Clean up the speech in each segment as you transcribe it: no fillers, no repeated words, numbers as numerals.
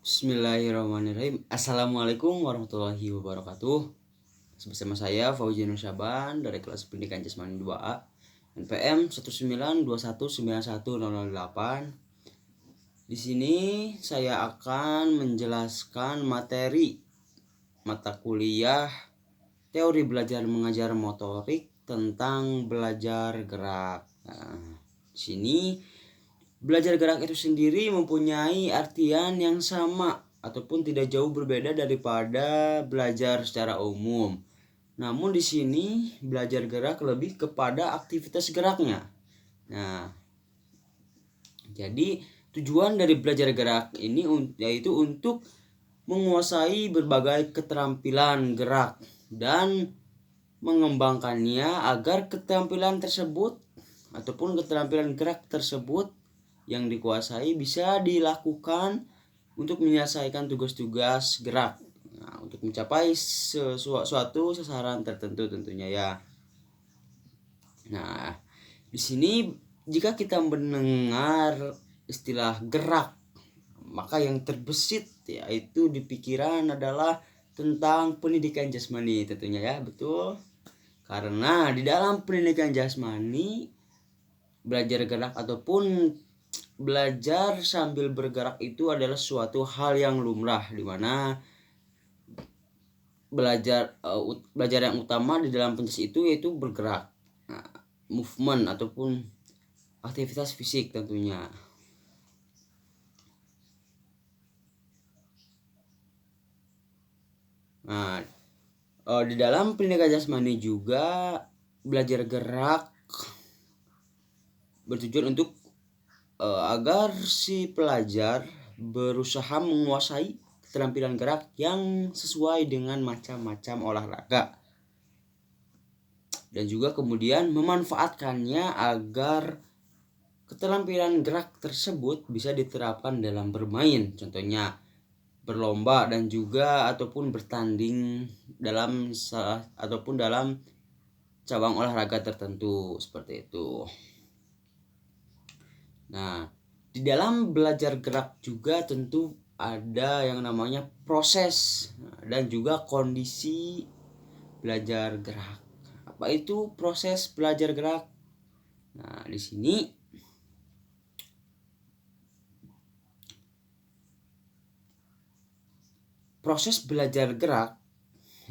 Bismillahirrahmanirrahim. Assalamualaikum warahmatullahi wabarakatuh. Bersama saya Fauzi Nur Syaban dari kelas pendidikan jasmani 2A NPM 192191008. Di sini saya akan menjelaskan materi mata kuliah teori belajar mengajar motorik tentang belajar gerak. Di sini belajar gerak itu sendiri mempunyai artian yang sama ataupun tidak jauh berbeda daripada belajar secara umum. Namun di sini belajar gerak lebih kepada aktivitas geraknya. Nah, jadi tujuan dari belajar gerak ini yaitu untuk menguasai berbagai keterampilan gerak dan mengembangkannya agar keterampilan tersebut ataupun keterampilan gerak tersebut yang dikuasai bisa dilakukan untuk menyelesaikan tugas-tugas gerak. Nah, untuk mencapai suatu sasaran tertentu tentunya ya. Nah, di sini jika kita mendengar istilah gerak, maka yang terbesit yaitu di pikiran adalah tentang pendidikan jasmani tentunya ya, betul. Karena di dalam pendidikan jasmani belajar gerak ataupun belajar sambil bergerak itu adalah suatu hal yang lumrah, di mana belajar yang utama di dalam penjelasan itu yaitu bergerak, movement ataupun aktivitas fisik tentunya. Nah, di dalam pendidikan jasmani juga belajar gerak bertujuan untuk agar si pelajar berusaha menguasai keterampilan gerak yang sesuai dengan macam-macam olahraga, dan juga kemudian memanfaatkannya agar keterampilan gerak tersebut bisa diterapkan dalam bermain, contohnya berlomba dan juga ataupun bertanding dalam cabang olahraga tertentu seperti itu. Nah, di dalam belajar gerak juga tentu ada yang namanya proses dan juga kondisi belajar gerak. Apa itu proses belajar gerak? Nah, di sini proses belajar gerak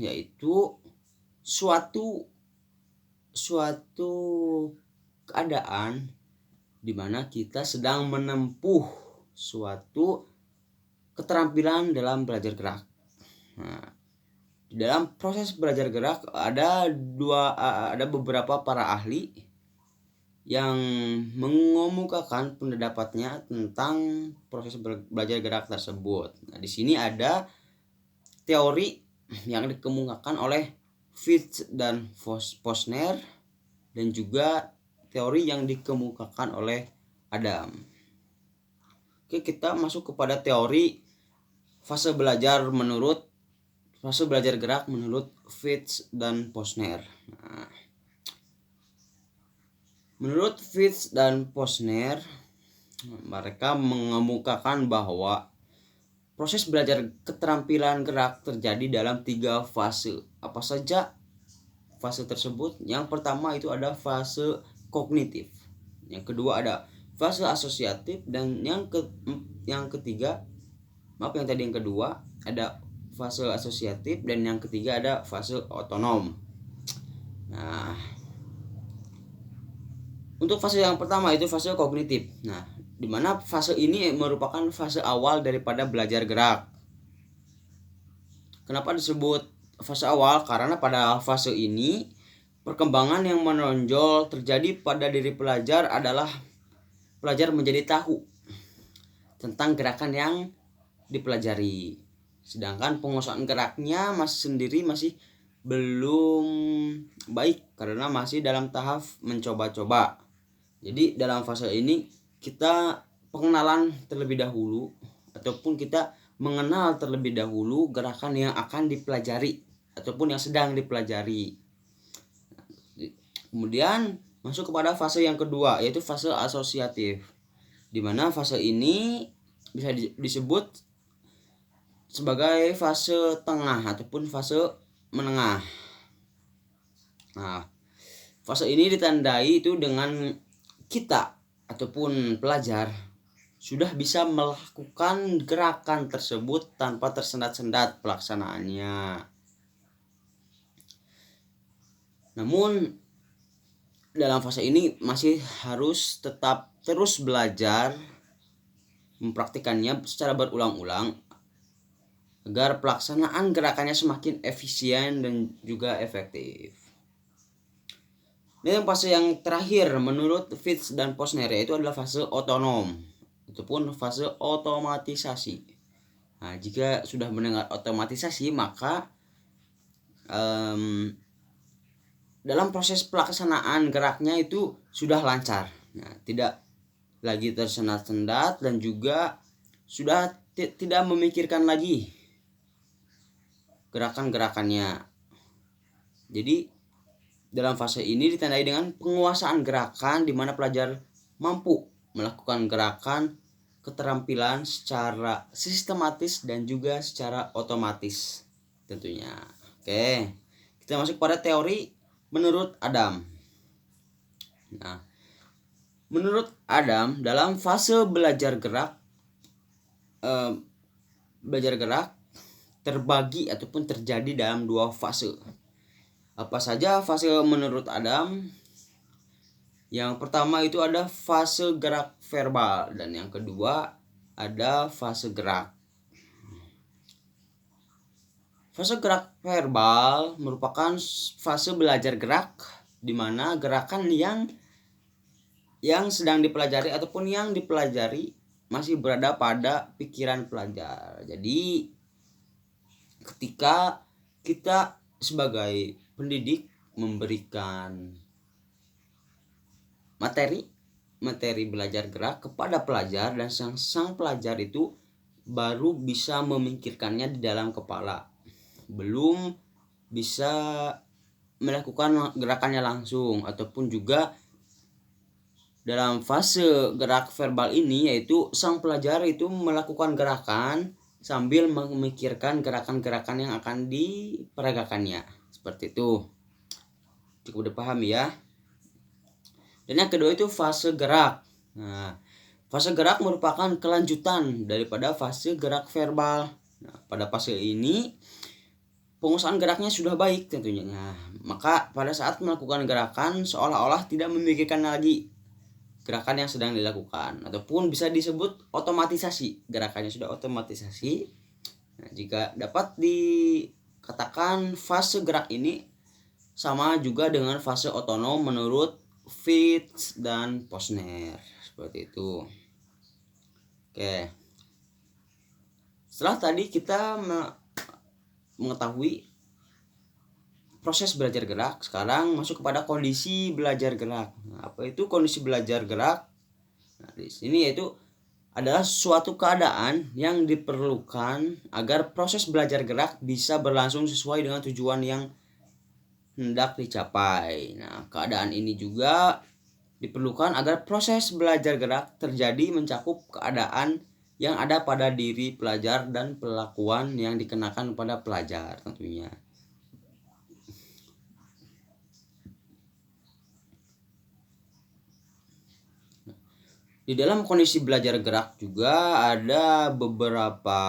yaitu suatu keadaan di mana kita sedang menempuh suatu keterampilan dalam belajar gerak. Nah, di dalam proses belajar gerak ada beberapa para ahli yang mengemukakan pendapatnya tentang proses belajar gerak tersebut. Nah, di sini ada teori yang dikemukakan oleh Fitz dan Posner dan juga teori yang dikemukakan oleh Adam. Oke, kita masuk kepada teori fase belajar gerak menurut Fitz dan Posner. Nah, menurut Fitz dan Posner, mereka mengemukakan bahwa proses belajar keterampilan gerak terjadi dalam 3 fase. Apa saja fase tersebut? Yang pertama itu ada fase kognitif, yang kedua ada fase asosiatif, dan yang kedua ada fase asosiatif, dan yang ketiga ada fase otonom. Nah, untuk fase yang pertama itu fase kognitif. Nah, di mana fase ini merupakan fase awal daripada belajar gerak. Kenapa disebut fase awal? Karena pada fase ini perkembangan yang menonjol terjadi pada diri pelajar adalah pelajar menjadi tahu tentang gerakan yang dipelajari. Sedangkan penguasaan geraknya masih belum baik karena masih dalam tahap mencoba-coba. Jadi dalam fase ini kita pengenalan terlebih dahulu ataupun kita mengenal terlebih dahulu gerakan yang akan dipelajari ataupun yang sedang dipelajari. Kemudian masuk kepada fase yang kedua yaitu fase asosiatif, di mana fase ini bisa disebut sebagai fase tengah ataupun fase menengah. Nah, fase ini ditandai itu dengan kita ataupun pelajar sudah bisa melakukan gerakan tersebut tanpa tersendat-sendat pelaksanaannya. Namun dalam fase ini masih harus tetap terus belajar, mempraktikannya secara berulang-ulang agar pelaksanaan gerakannya semakin efisien dan juga efektif. Dan fase yang terakhir menurut Fitz dan Posner yaitu adalah fase otonom ataupun fase otomatisasi. Nah, jika sudah mendengar otomatisasi maka dalam proses pelaksanaan geraknya itu sudah lancar. Nah, tidak lagi tersendat-sendat dan juga sudah tidak memikirkan lagi gerakan-gerakannya. Jadi dalam fase ini ditandai dengan penguasaan gerakan di mana pelajar mampu melakukan gerakan keterampilan secara sistematis dan juga secara otomatis tentunya. Oke, kita masuk pada teori menurut Adam. Nah, menurut Adam dalam fase belajar gerak terbagi ataupun terjadi dalam dua fase. Apa saja fase menurut Adam? Yang pertama itu ada fase gerak verbal dan yang kedua ada fase gerak. Fase gerak verbal merupakan fase belajar gerak di mana gerakan yang sedang dipelajari ataupun yang dipelajari masih berada pada pikiran pelajar. Jadi ketika kita sebagai pendidik memberikan materi belajar gerak kepada pelajar dan sang pelajar itu baru bisa memikirkannya di dalam kepala, belum bisa melakukan gerakannya langsung. Ataupun juga dalam fase gerak verbal ini yaitu sang pelajar itu melakukan gerakan sambil memikirkan gerakan-gerakan yang akan diperagakannya. Seperti itu. Cukup dipahami ya. Dan yang kedua itu fase gerak. Nah, fase gerak merupakan kelanjutan daripada fase gerak verbal. Nah, pada fase ini penguasaan geraknya sudah baik tentunya. Nah, maka pada saat melakukan gerakan seolah-olah tidak memikirkan lagi gerakan yang sedang dilakukan ataupun bisa disebut otomatisasi. Gerakannya sudah otomatisasi. Nah, jika dapat dikatakan fase gerak ini sama juga dengan fase otonom menurut Fitz dan Posner. Seperti itu. Oke. Setelah tadi kita mengetahui proses belajar gerak, sekarang masuk kepada kondisi belajar gerak. Nah, apa itu kondisi belajar gerak? Nah, di sini yaitu adalah suatu keadaan yang diperlukan agar proses belajar gerak bisa berlangsung sesuai dengan tujuan yang hendak dicapai. Nah, keadaan ini juga diperlukan agar proses belajar gerak terjadi mencakup keadaan yang ada pada diri pelajar dan perlakuan yang dikenakan pada pelajar tentunya. Di dalam kondisi belajar gerak juga ada beberapa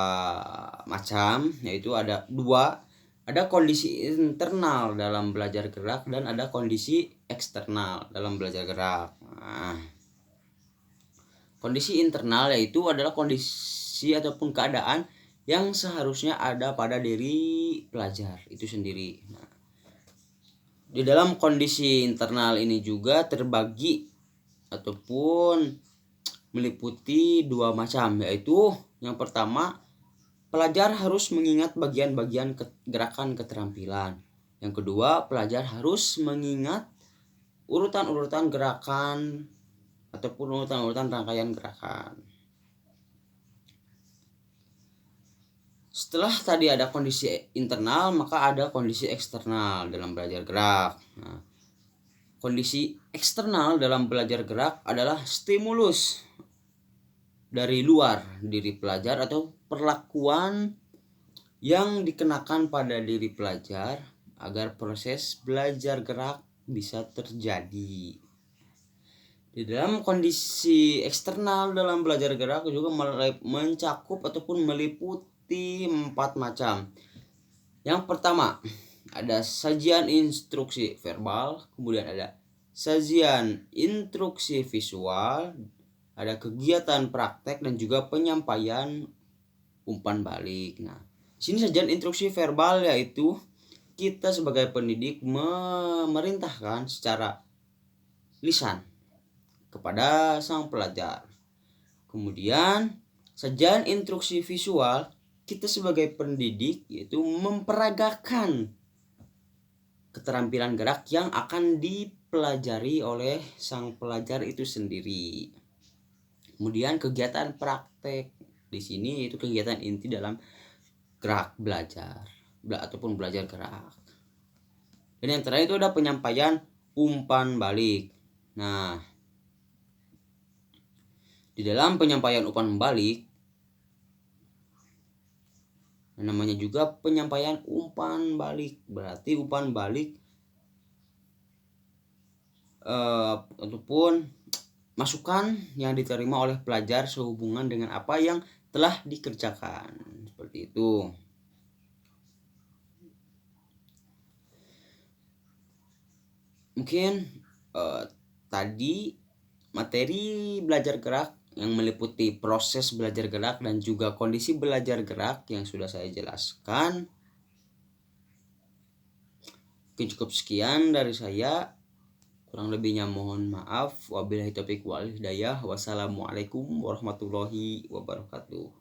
macam, yaitu ada dua. Ada kondisi internal dalam belajar gerak dan ada kondisi eksternal dalam belajar gerak. Nah, kondisi internal yaitu adalah kondisi ataupun keadaan yang seharusnya ada pada diri pelajar itu sendiri. Nah, di dalam kondisi internal ini juga terbagi ataupun meliputi dua macam, yaitu yang pertama pelajar harus mengingat bagian-bagian gerakan keterampilan. Yang kedua, pelajar harus mengingat urutan-urutan gerakan ataupun urutan-urutan rangkaian gerakan. Setelah tadi ada kondisi internal, maka ada kondisi eksternal dalam belajar gerak. Nah, kondisi eksternal dalam belajar gerak adalah stimulus dari luar diri pelajar atau perlakuan yang dikenakan pada diri pelajar agar proses belajar gerak bisa terjadi. Di dalam kondisi eksternal dalam belajar gerak juga mencakup ataupun meliputi 4 macam. Yang pertama, ada sajian instruksi verbal, kemudian ada sajian instruksi visual, ada kegiatan praktek dan juga penyampaian umpan balik. Nah, sini sajian instruksi verbal yaitu kita sebagai pendidik memerintahkan secara lisan kepada sang pelajar. Kemudian sajian instruksi visual kita sebagai pendidik yaitu memperagakan keterampilan gerak yang akan dipelajari oleh sang pelajar itu sendiri. Kemudian kegiatan praktek di sini itu kegiatan inti dalam gerak belajar ataupun belajar gerak. Dan yang terakhir itu ada penyampaian umpan balik. Nah, di dalam penyampaian umpan balik namanya juga penyampaian umpan balik, berarti umpan balik ataupun masukan yang diterima oleh pelajar sehubungan dengan apa yang telah dikerjakan, seperti itu. Mungkin tadi materi belajar gerak yang meliputi proses belajar gerak dan juga kondisi belajar gerak yang sudah saya jelaskan. Mungkin cukup sekian dari saya. Kurang lebihnya mohon maaf. Wabillahi taufiq wal hidayah. Wassalamualaikum warahmatullahi wabarakatuh.